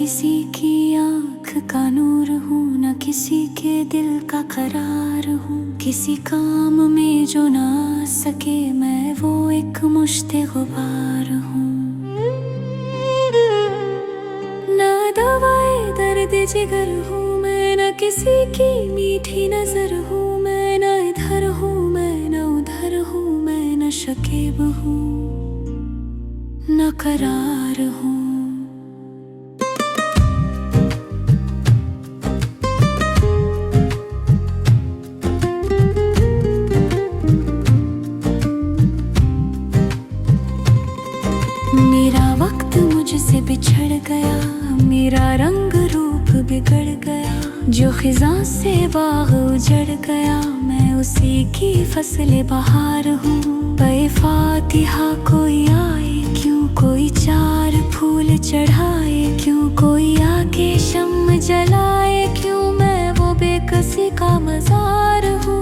किसी की आँख का नूर हूँ, न किसी के दिल का करार हूँ। किसी काम में जो ना आ सके मैं वो एक मुश्ते गुबार हूँ। न दवाए दर्द जिगर हूँ मैं, न किसी की मीठी नजर हूँ मैं। न इधर हूँ मैं न उधर हूँ मैं, न शकीब हूँ न करार हूँ। मेरा वक्त मुझसे बिछड़ गया, मेरा रंग रूप बिगड़ गया। जो खिज़ां से बाग उजड़ गया, मैं उसी की फसले बहार हूँ। बे-फातिहा कोई आए क्यों, कोई चार फूल चढ़ाए क्यों, कोई आके शम्म जलाए क्यों, मैं वो बेकसी का मज़ार हूँ।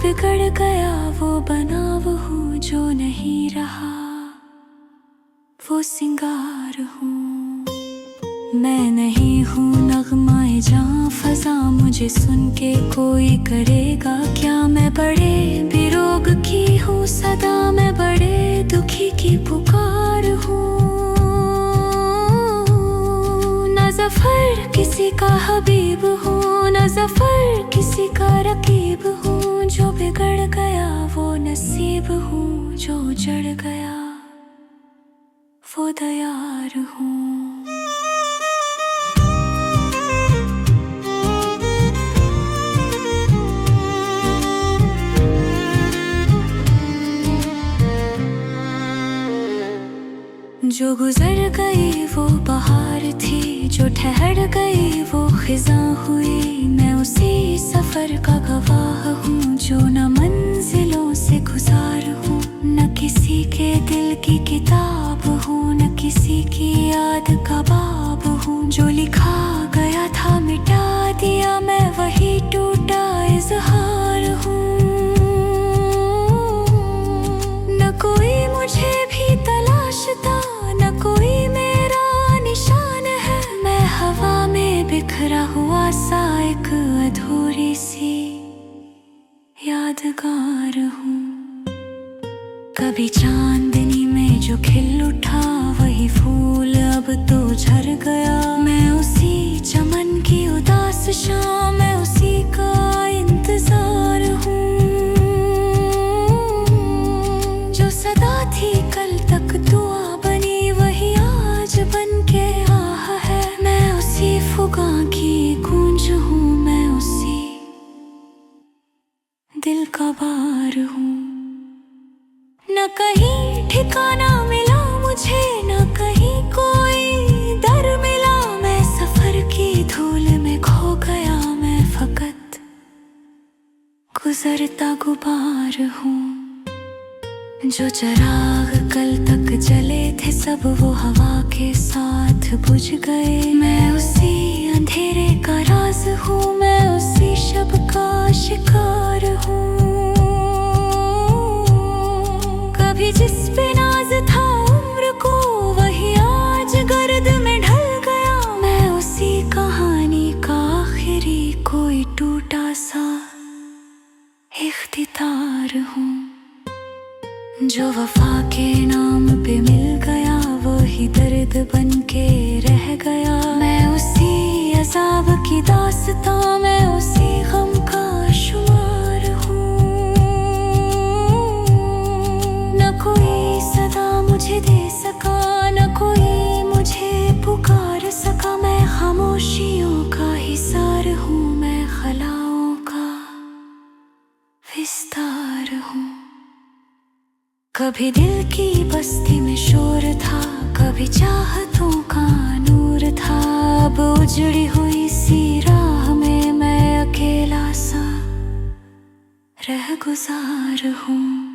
बिगड़ गया वो बनाव हूँ, जो नहीं रहा वो सिंगार हूँ। मैं नहीं हूँ नगमाए जहाँ फजा, मुझे सुन के कोई करेगा क्या। मैं बड़े बिरोग की हूँ सदा, मैं बड़े दुखी की पुकार हूँ। न ज़फ़र किसी का हबीब हूँ, न ज़फ़र किसी का रकीब हूँ। जो बिगड़ गया वो नसीब हूँ, जो उजड़ गया वो दयार हूँ। जो गुजर गई वो बहार थी, जो ठहर गई वो खिज़ां हुई। मैं उसी सफ़र का गवाह हूँ, जो न मंजिलों से गुजार हूँ। न किसी के दिल की किताब हूँ, न किसी की याद का बाब हूँ। जो लिखा गया था मिटा दिया, मैं वही टूटा इज़हार हूँ। न कोई मुझे भी तलाशता, न कोई मेरा निशान है। मैं हवा में बिखरा हुआ सा एक अधूरी सी यादगार हूँ। कभी चांदनी में जो खिल उठा वही फूल अब तो झड़ गया। मैं उसी चमन की उदास शाम, मैं उसी का इंतजार हूँ। जो सदा थी कल तक दुआ बनी, वही आज बन के आह है। मैं उसी फुगा की गूंज हूँ, मैं उसी दिल का बार हूँ। न कहीं ठिकाना मिला मुझे, न कहीं कोई दर मिला। मैं सफर की धूल में खो गया, मैं फकत गुजरता गुबार हूँ। जो चिराग कल तक जले थे सब वो हवा के साथ बुझ गए। मैं उसी अंधेरे का राज हूँ, मैं उसी शब का शिकार हूँ। कभी जिस पे नाज था उम्र को, वही आज गर्द में ढल गया। मैं उसी कहानी का आखिरी कोई टूटा सा इख्तितार हूँ। जो वफा के नाम पे मिल गया वही दर्द बन के रह गया। मैं उसी अज़ाब की दास्तां, मैं उसी गम का शुमार हूँ। न कोई सदा मुझे दे सका, न कोई मुझे पुकार सका। मैं खामोशियों का हिसार हूँ, मैं खलाओं का विस्तार हूँ। कभी दिल की बस्ती में शोर था, कभी चाहतों का नूर था। अब उजड़ी हुई सी राह में मैं अकेला सा रह गुजार हूँ।